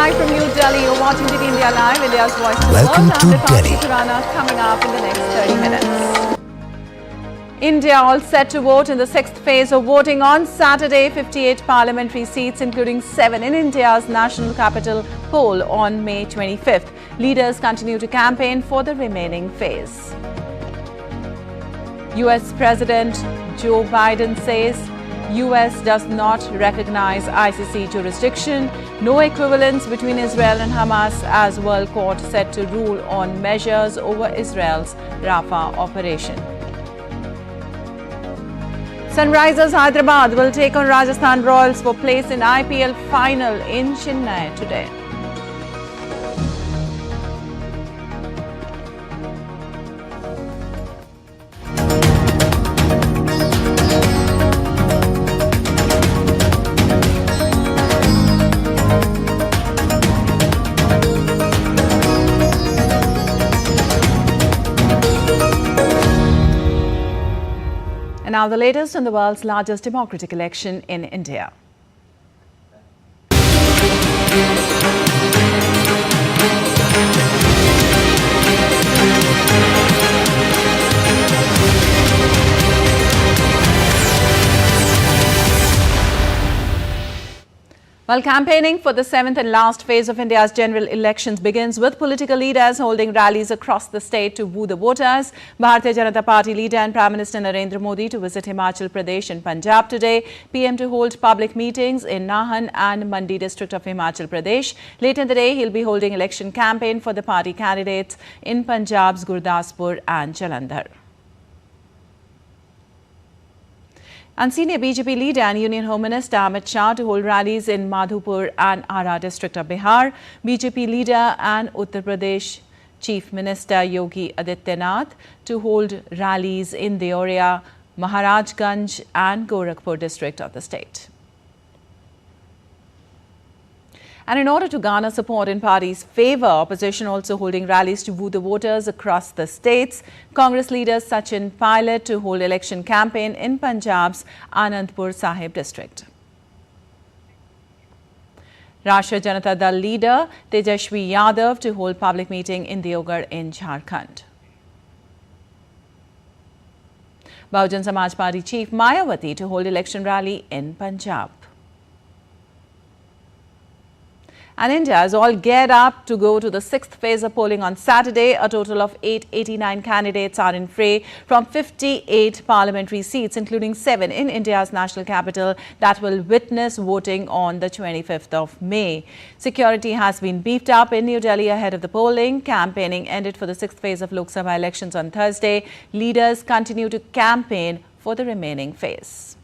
live from New Delhi. You're watching TV India Live, India's voice to the Welcome world. to I'm Delhi. Coming up in the next 30 minutes. India all set to vote in the sixth phase of voting on Saturday. 58 parliamentary seats, including 7 in India's national capital, poll on May 25th. Leaders continue to campaign for the remaining phase. US President Joe Biden says US does not recognize ICC jurisdiction. No equivalence between Israel and Hamas as World Court set to rule on measures over Israel's Rafah operation. Sunrisers Hyderabad will take on Rajasthan Royals for place in IPL final in Chennai today. And now the latest on the world's largest democratic election in India. While campaigning for the 7th and last phase of India's general elections begins with political leaders holding rallies across the state to woo the voters, Bharatiya Janata Party leader and Prime Minister Narendra Modi to visit Himachal Pradesh and Punjab today, PM to hold public meetings in Nahan and Mandi district of Himachal Pradesh. Later in the day, he'll be holding election campaign for the party candidates in Punjab's Gurdaspur and Jalandhar. And senior BJP leader and Union Home Minister Amit Shah to hold rallies in Madhupur and Ara district of Bihar. BJP leader and Uttar Pradesh Chief Minister Yogi Adityanath to hold rallies in Deoria, Maharajganj and Gorakhpur district of the state. And in order to garner support in party's favour, opposition also holding rallies to woo the voters across the states. Congress leader Sachin Pilot to hold election campaign in Punjab's Anandpur Sahib district. Rashtriya Janata Dal leader Tejashwi Yadav to hold public meeting in Deoghar in Jharkhand. Bahujan Samaj Party chief Mayawati to hold election rally in Punjab. And India is all geared up to go to the sixth phase of polling on Saturday. A total of 889 candidates are in fray from 58 parliamentary seats, including 7 in India's national capital, that will witness voting on the 25th of May. Security has been beefed up in New Delhi ahead of the polling. Campaigning ended for the sixth phase of Lok Sabha elections on Thursday. Leaders continue to campaign for the remaining phase.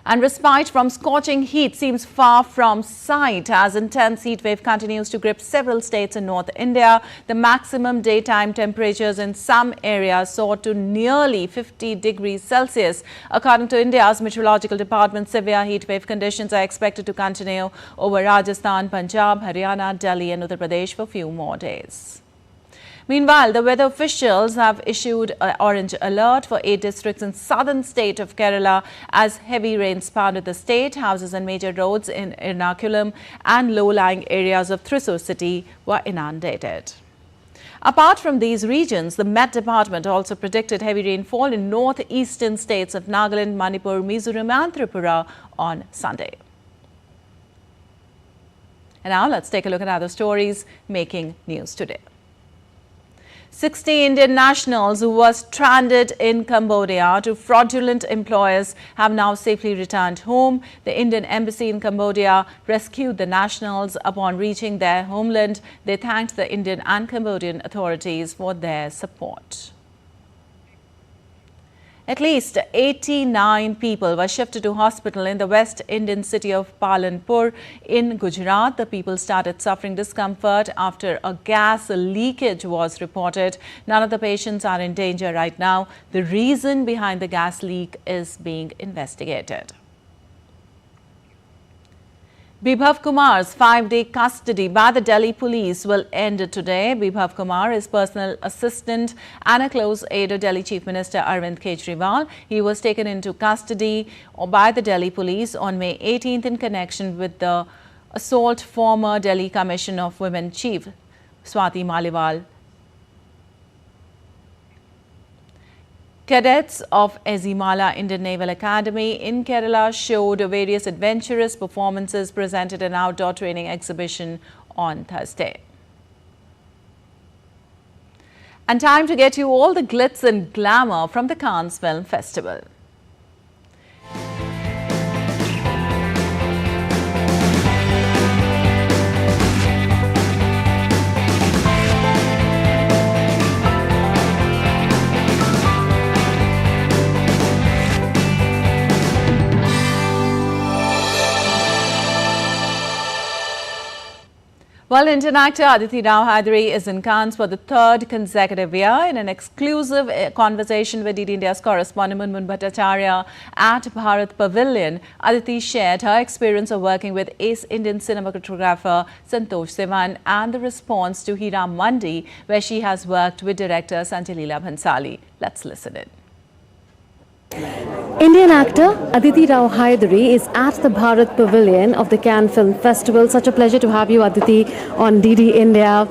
And respite from scorching heat seems far from sight as intense heat wave continues to grip several states in North India. The maximum daytime temperatures in some areas soared to nearly 50 degrees Celsius. According to India's Meteorological Department, severe heat wave conditions are expected to continue over Rajasthan, Punjab, Haryana, Delhi and Uttar Pradesh for a few more days. Meanwhile, the weather officials have issued an orange alert for 8 districts in southern state of Kerala as heavy rains pounded the state. Houses and major roads in Ernakulam and low-lying areas of Thrissur city were inundated. Apart from these regions, the Met Department also predicted heavy rainfall in northeastern states of Nagaland, Manipur, Mizoram and Tripura on Sunday. And now let's take a look at other stories making news today. 60 Indian nationals who were stranded in Cambodia to fraudulent employers have now safely returned home. The Indian embassy in Cambodia rescued the nationals upon reaching their homeland. They thanked the Indian and Cambodian authorities for their support. At least 89 people were shifted to hospital in the West Indian city of Palanpur in Gujarat. The people started suffering discomfort after a gas leakage was reported. None of the patients are in danger right now. The reason behind the gas leak is being investigated. Bibhav Kumar's 5-day custody by the Delhi police will end today. Bibhav Kumar is personal assistant and a close aide of Delhi Chief Minister Arvind Kejriwal. He was taken into custody by the Delhi police on May 18th in connection with the assault former Delhi Commission of Women Chief Swati Maliwal. Cadets of Ezimala Indian Naval Academy in Kerala showed various adventurous performances presented an outdoor training exhibition on Thursday. And time to get you all the glitz and glamour from the Cannes Film Festival. Well, Indian actor Aditi Rao Hydari is in Cannes for the third consecutive year. In an exclusive conversation with DD India's correspondent Munmun Bhattacharya at Bharat Pavilion, Aditi shared her experience of working with ace Indian cinematographer Santosh Sivan and the response to Hira Mandi, where she has worked with director Sanjay Leela Bhansali. Let's listen in. Indian actor Aditi Rao Hydari is at the Bharat Pavilion of the Cannes Film Festival. Such a pleasure to have you, Aditi, on DD India.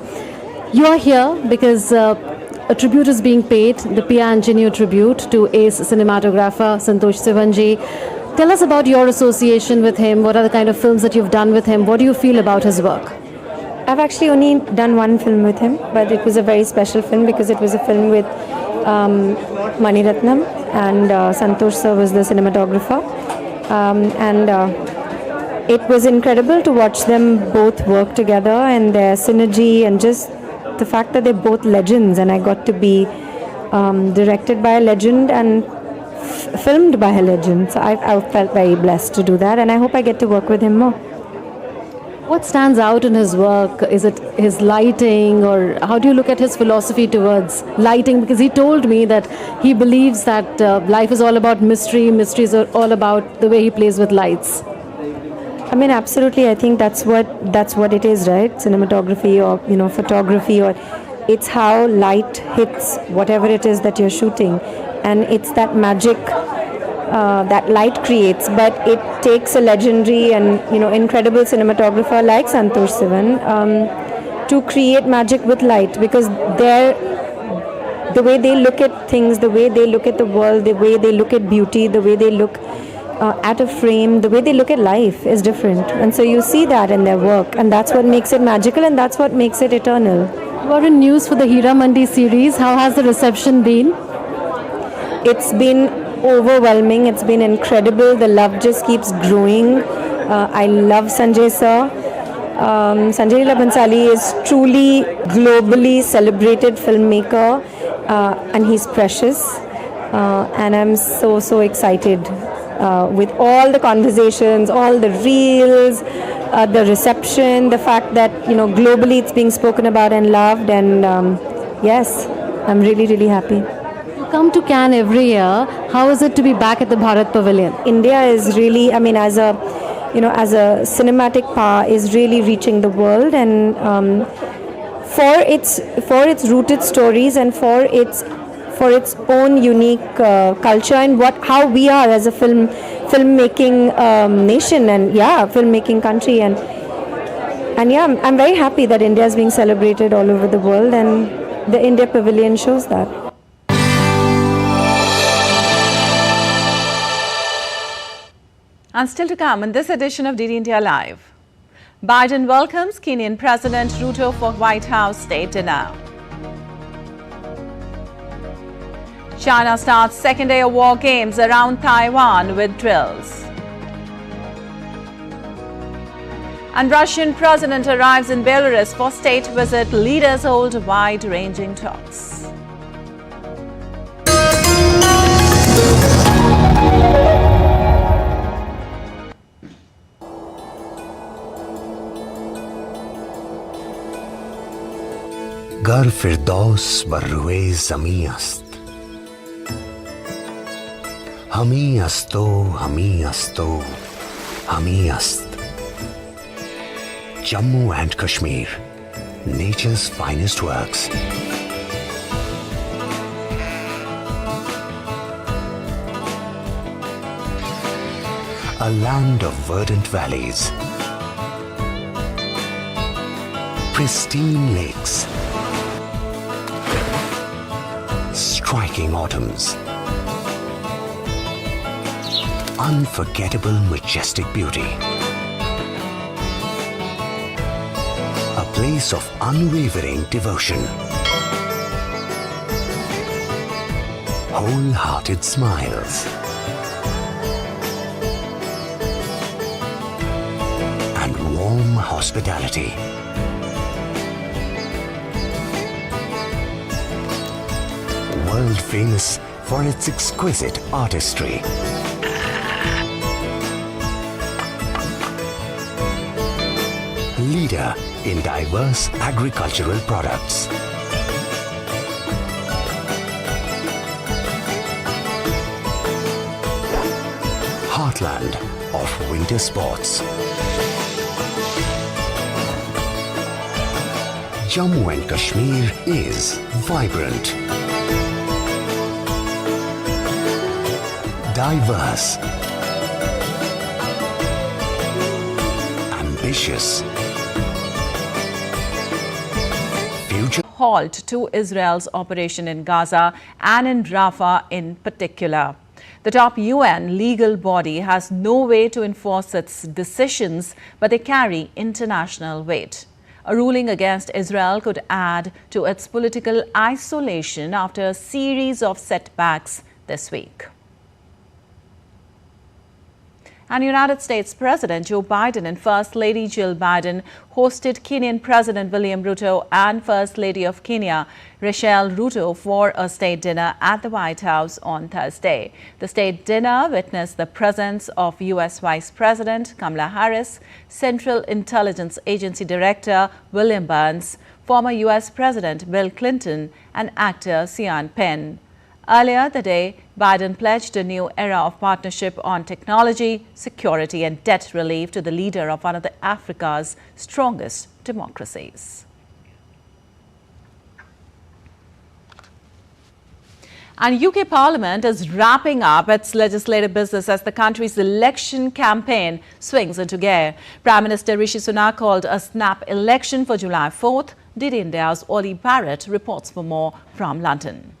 You are here because a tribute is being paid, the Pia Anjaneyar tribute to ace cinematographer Santosh Sivanji. Tell us about your association with him. What are the kind of films that you've done with him? What do you feel about his work? I've actually only done one film with him, but it was a very special film because it was a film with Mani Ratnam and Santosh sir was the cinematographer, it was incredible to watch them both work together and their synergy and just the fact that they're both legends, and I got to be directed by a legend and filmed by a legend, so I felt very blessed to do that, and I hope I get to work with him more. What stands out in his work? Is it his lighting, or how do you look at his philosophy towards lighting? Because he told me that he believes that life is all about mystery. Mysteries are all about the way he plays with lights. I mean, absolutely. I think that's what it is, right? Cinematography or photography, or it's how light hits whatever it is that you're shooting, and it's that magic that light creates, but it takes a legendary and incredible cinematographer like Santosh Sivan to create magic with light, because the way they look at things, the way they look at the world, the way they look at beauty, the way they look at a frame, the way they look at life is different, and so you see that in their work, and that's what makes it magical, and that's what makes it eternal. You are in news for the Hira Mandi series. How has the reception been? It's been overwhelming. It's been incredible. The love just keeps growing. I love Sanjay sir. Sanjay Leela Bhansali is truly globally celebrated filmmaker, and he's precious. And I'm so excited with all the conversations, all the reels, the reception, the fact that globally it's being spoken about and loved. And yes, I'm really happy. Come to Cannes every year. How is it to be back at the Bharat Pavilion? India is really, I mean, as a cinematic power, is really reaching the world, and for its rooted stories and for its own unique culture and how we are as a filmmaking nation and filmmaking country, and I'm very happy that India is being celebrated all over the world, and the India Pavilion shows that. And still to come in this edition of DD India Live. Biden welcomes Kenyan President Ruto for White House State Dinner. China starts second day of war games around Taiwan with drills. And Russian President arrives in Belarus for state visit. Leaders hold wide-ranging talks. गर फिरदौस बर्रुए ज़मी अस्त हमी अस्तो हमी अस्तो हमी अस्त Jammu and Kashmir, nature's finest works. A land of verdant valleys, pristine lakes, striking autumns, unforgettable majestic beauty. A place of unwavering devotion, wholehearted smiles, and warm hospitality. World famous for its exquisite artistry. Leader in diverse agricultural products. Heartland of winter sports. Jammu and Kashmir is vibrant, diverse, ambitious, halt to Israel's operation in Gaza and in Rafah in particular. The top UN legal body has no way to enforce its decisions, but they carry international weight. A ruling against Israel could add to its political isolation after a series of setbacks this week. And United States President Joe Biden and First Lady Jill Biden hosted Kenyan President William Ruto and First Lady of Kenya, Rachel Ruto, for a state dinner at the White House on Thursday. The state dinner witnessed the presence of U.S. Vice President Kamala Harris, Central Intelligence Agency Director William Burns, former U.S. President Bill Clinton, and actor Sean Penn. Earlier the day, Biden pledged a new era of partnership on technology, security and debt relief to the leader of one of Africa's strongest democracies. And UK Parliament is wrapping up its legislative business as the country's election campaign swings into gear. Prime Minister Rishi Sunak called a snap election for July 4th. DD India's Oli Barrett reports for more from London.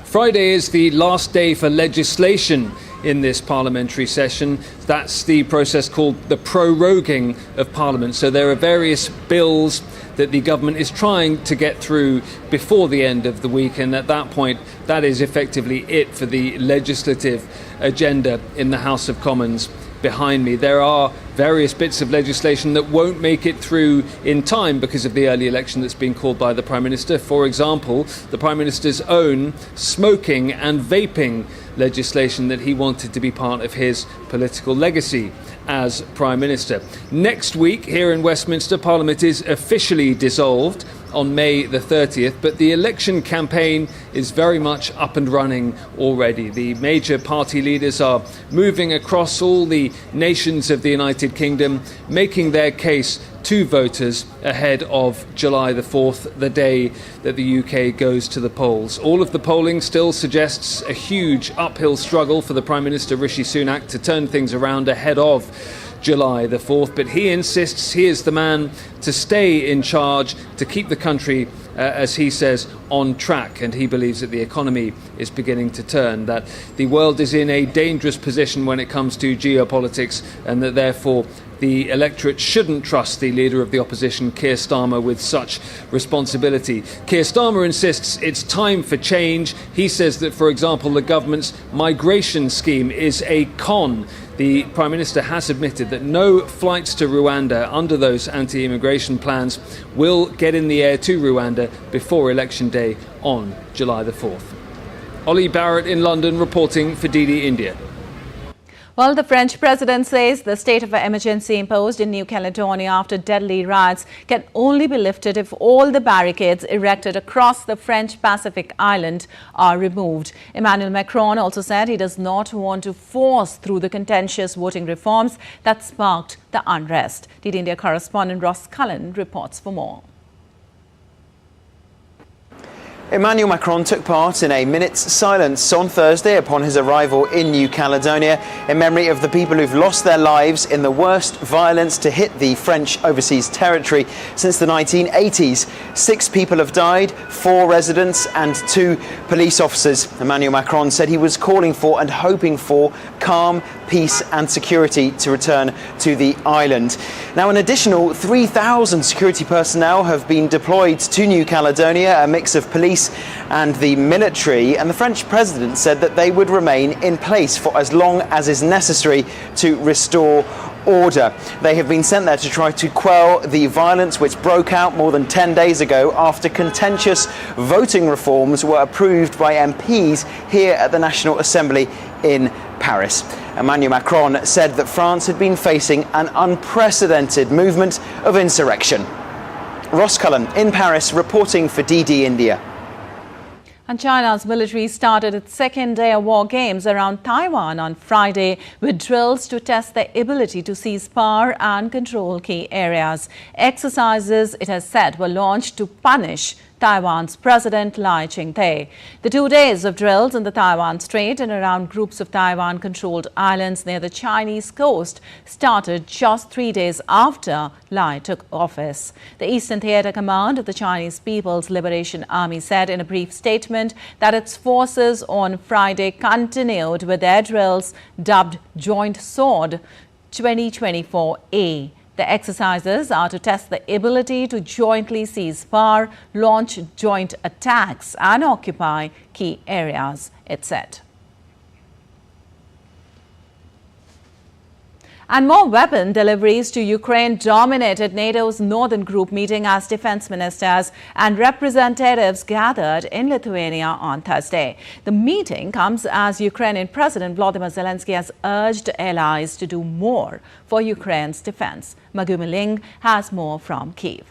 Friday is the last day for legislation in this parliamentary session. That's the process called the proroguing of Parliament. So there are various bills that the government is trying to get through before the end of the week, and at that point, that is effectively it for the legislative agenda in the House of Commons. Behind me, there are various bits of legislation that won't make it through in time because of the early election that's been called by the Prime Minister. For example, the Prime Minister's own smoking and vaping legislation that he wanted to be part of his political legacy as Prime Minister. Next week, here in Westminster, Parliament is officially dissolved on May the 30th, but the election campaign is very much up and running already. The major party leaders are moving across all the nations of the United Kingdom, making their case to voters ahead of July the 4th, the day that the UK goes to the polls. All of the polling still suggests a huge uphill struggle for the Prime Minister Rishi Sunak to turn things around ahead of July the 4th, but he insists he is the man to stay in charge, to keep the country, as he says, on track, and he believes that the economy is beginning to turn, that the world is in a dangerous position when it comes to geopolitics, and that therefore the electorate shouldn't trust the leader of the opposition, Keir Starmer, with such responsibility. Keir Starmer insists it's time for change. He says that, for example, the government's migration scheme is a con. The Prime Minister has admitted that no flights to Rwanda under those anti-immigration plans will get in the air to Rwanda before Election Day on July the 4th. Oli Barrett in London reporting for DD India. Well, the French president says the state of emergency imposed in New Caledonia after deadly riots can only be lifted if all the barricades erected across the French Pacific island are removed. Emmanuel Macron also said he does not want to force through the contentious voting reforms that sparked the unrest. DD India correspondent Ross Cullen reports for more. Emmanuel Macron took part in a minute's silence on Thursday upon his arrival in New Caledonia in memory of the people who've lost their lives in the worst violence to hit the French overseas territory since the 1980s. 6 people have died, 4 residents and 2 police officers. Emmanuel Macron said he was calling for and hoping for calm, peace and security to return to the island. Now, an additional 3,000 security personnel have been deployed to New Caledonia, a mix of police and the military, and the French president said that they would remain in place for as long as is necessary to restore order. They have been sent there to try to quell the violence which broke out more than 10 days ago after contentious voting reforms were approved by MPs here at the National Assembly in Paris. Emmanuel Macron said that France had been facing an unprecedented movement of insurrection. Ross Cullen in Paris reporting for DD India. And China's military started its second day of war games around Taiwan on Friday with drills to test their ability to seize power and control key areas. Exercises, it has said, were launched to punish Taiwan's President Lai Ching-te. The 2 days of drills in the Taiwan Strait and around groups of Taiwan-controlled islands near the Chinese coast started just 3 days after Lai took office. The Eastern Theater Command of the Chinese People's Liberation Army said in a brief statement that its forces on Friday continued with their drills dubbed Joint Sword 2024A. The exercises are to test the ability to jointly seize power, launch joint attacks and occupy key areas, it said. And more weapon deliveries to Ukraine dominated NATO's Northern Group meeting as defense ministers and representatives gathered in Lithuania on Thursday. The meeting comes as Ukrainian President Volodymyr Zelensky has urged allies to do more for Ukraine's defense. Magumi Ling has more from Kyiv.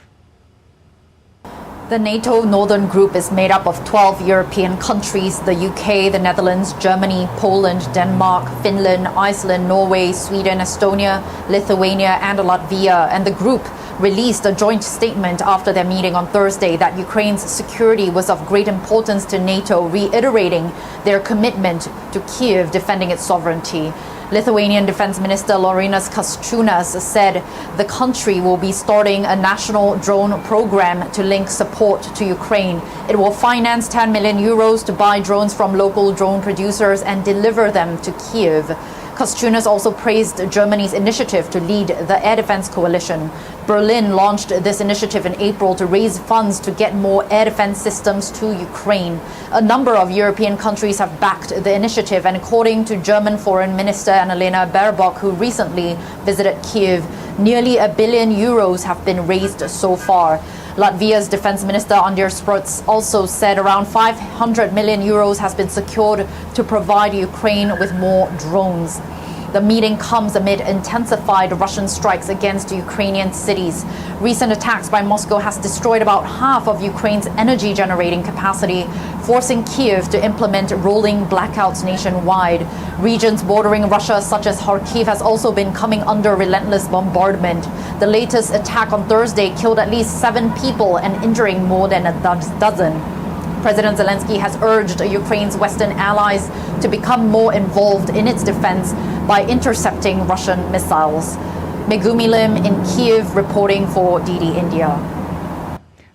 The NATO Northern Group is made up of 12 European countries: the UK, the Netherlands, Germany, Poland, Denmark, Finland, Iceland, Norway, Sweden, Estonia, Lithuania and Latvia. And the group released a joint statement after their meeting on Thursday that Ukraine's security was of great importance to NATO, reiterating their commitment to Kyiv defending its sovereignty. Lithuanian Defense Minister Laurynas Kasčiūnas said the country will be starting a national drone program to link support to Ukraine. It will finance 10 million euros to buy drones from local drone producers and deliver them to Kyiv. Kasčiūnas also praised Germany's initiative to lead the air defense coalition. Berlin launched this initiative in April to raise funds to get more air defense systems to Ukraine. A number of European countries have backed the initiative, and according to German Foreign Minister Annalena Baerbock, who recently visited Kyiv, nearly €1 billion have been raised so far. Latvia's Defense Minister Andris Spruds also said around €500 million has been secured to provide Ukraine with more drones. The meeting comes amid intensified Russian strikes against Ukrainian cities. Recent attacks by Moscow has destroyed about half of Ukraine's energy generating capacity, forcing Kyiv to implement rolling blackouts nationwide. Regions bordering Russia, such as Kharkiv, has also been coming under relentless bombardment. The latest attack on Thursday killed at least 7 people and injuring more than a dozen. President Zelensky has urged Ukraine's Western allies to become more involved in its defense by intercepting Russian missiles. Megumi Lim in Kyiv reporting for DD India.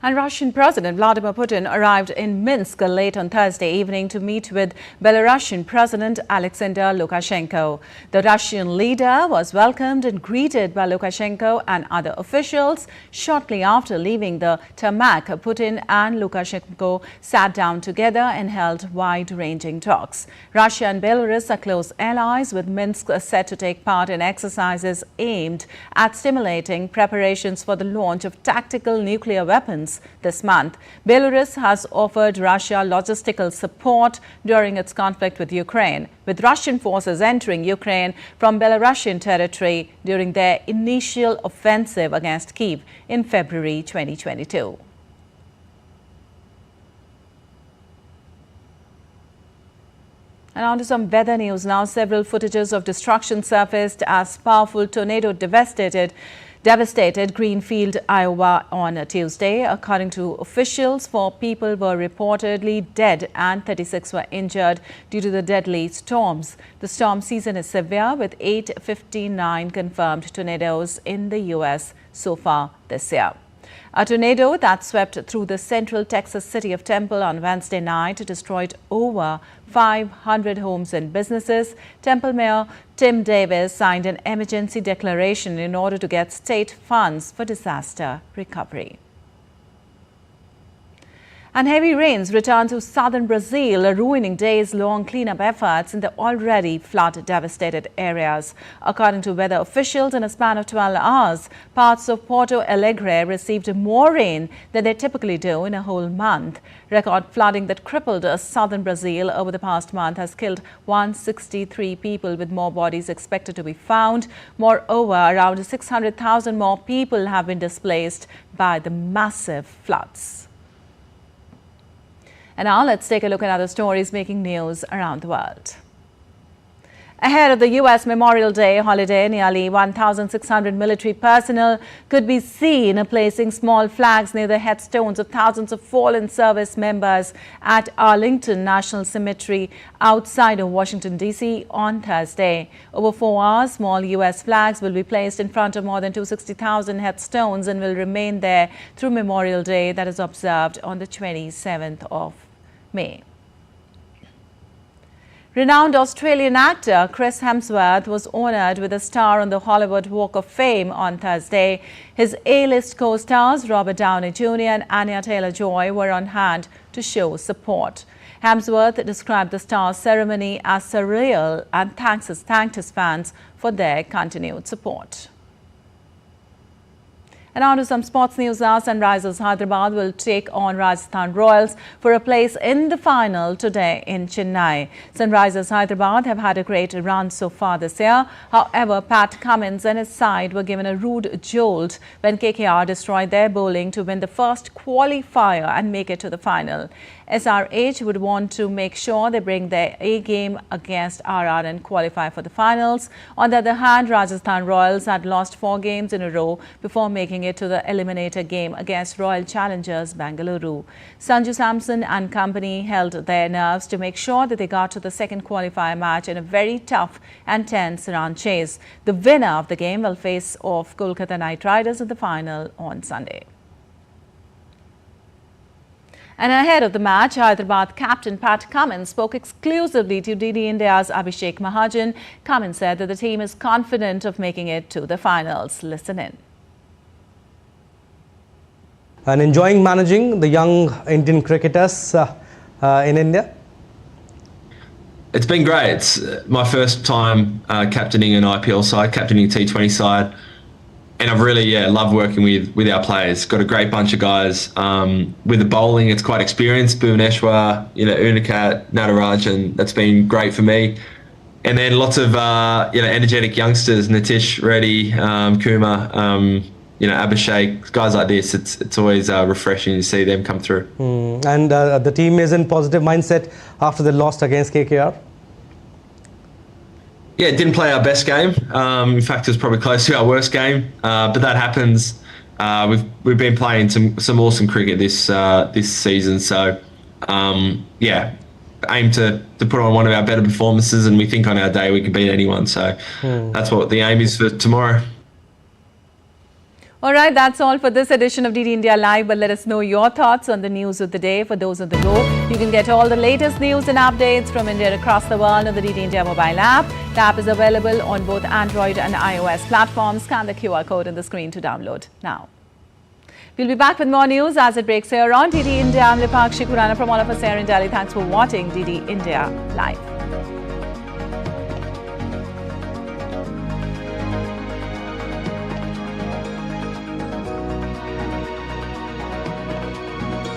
And Russian President Vladimir Putin arrived in Minsk late on Thursday evening to meet with Belarusian President Alexander Lukashenko. The Russian leader was welcomed and greeted by Lukashenko and other officials. Shortly after leaving the tarmac, Putin and Lukashenko sat down together and held wide-ranging talks. Russia and Belarus are close allies, with Minsk set to take part in exercises aimed at stimulating preparations for the launch of tactical nuclear weapons regions this month. Belarus has offered Russia logistical support during its conflict with Ukraine, with Russian forces entering Ukraine from Belarusian territory during their initial offensive against Kyiv in February 2022. And on to some weather news now. Several footages of destruction surfaced as powerful tornado devastated Greenfield, Iowa on Tuesday. According to officials, 4 people were reportedly dead and 36 were injured due to the deadly storms. The storm season is severe, with 859 confirmed tornadoes in the U.S. so far this year. A tornado that swept through the central Texas city of Temple on Wednesday night destroyed over 500 homes and businesses. Temple Mayor Tim Davis signed an emergency declaration in order to get state funds for disaster recovery. And heavy rains return to southern Brazil, ruining days-long cleanup efforts in the already flood-devastated areas. According to weather officials, in a span of 12 hours, parts of Porto Alegre received more rain than they typically do in a whole month. Record flooding that crippled southern Brazil over the past month has killed 163 people, with more bodies expected to be found. Moreover, around 600,000 more people have been displaced by the massive floods. And now let's take a look at other stories making news around the world. Ahead of the U.S. Memorial Day holiday, nearly 1,600 military personnel could be seen placing small flags near the headstones of thousands of fallen service members at Arlington National Cemetery outside of Washington, D.C. on Thursday. Over 4 hours, small U.S. flags will be placed in front of more than 260,000 headstones and will remain there through Memorial Day, that is observed on the 27th of May. Renowned Australian actor Chris Hemsworth was honored with a star on the Hollywood Walk of Fame on Thursday. His A-list co-stars Robert Downey Jr. and Anya Taylor-Joy were on hand to show support. Hemsworth described the star's ceremony as surreal and thanked his fans for their continued support. And on to some sports news now. Sunrisers Hyderabad will take on Rajasthan Royals for a place in the final today in Chennai. Sunrisers Hyderabad have had a great run so far this year. However, Pat Cummins and his side were given a rude jolt when KKR destroyed their bowling to win the first qualifier and make it to the final. SRH would want to make sure they bring their A game against RR and qualify for the finals. On the other hand, Rajasthan Royals had lost 4 games in a row before making it to the eliminator game against Royal Challengers Bengaluru. Sanju Samson and company held their nerves to make sure that they got to the second qualifier match in a very tough and tense run chase. The winner of the game will face off Kolkata Knight Riders in the final on Sunday. And ahead of the match, Hyderabad captain Pat Cummins spoke exclusively to DD India's Abhishek Mahajan. Cummins said that the team is confident of making it to the finals. Listen in. And enjoying managing the young Indian cricketers in India? It's been great. It's my first time captaining an IPL side, captaining a T20 side. And I've really, loved working with our players. Got a great bunch of guys. With the bowling, it's quite experienced. Bhuvaneshwar, Unikat, Nataraj, and that's been great for me. And then lots of, energetic youngsters, Nitish, Reddy, Kumar, Abhishek, guys like this. It's always refreshing to see them come through. And the team is in positive mindset after the loss against KKR? Yeah, didn't play our best game. In fact, it was probably close to our worst game. But that happens. We've been playing some awesome cricket this season. So, aim to put on one of our better performances, and we think on our day we can beat anyone. So that's what the aim is for tomorrow. All right, that's all for this edition of DD India Live. But let us know your thoughts on the news of the day. For those on the go, you can get all the latest news and updates from India across the world on the DD India mobile app. The app is available on both Android and iOS platforms. Scan the QR code on the screen to download now. We'll be back with more news as it breaks here on DD India. I'm Lipakshi Kurana from all of us here in Delhi. Thanks for watching DD India Live.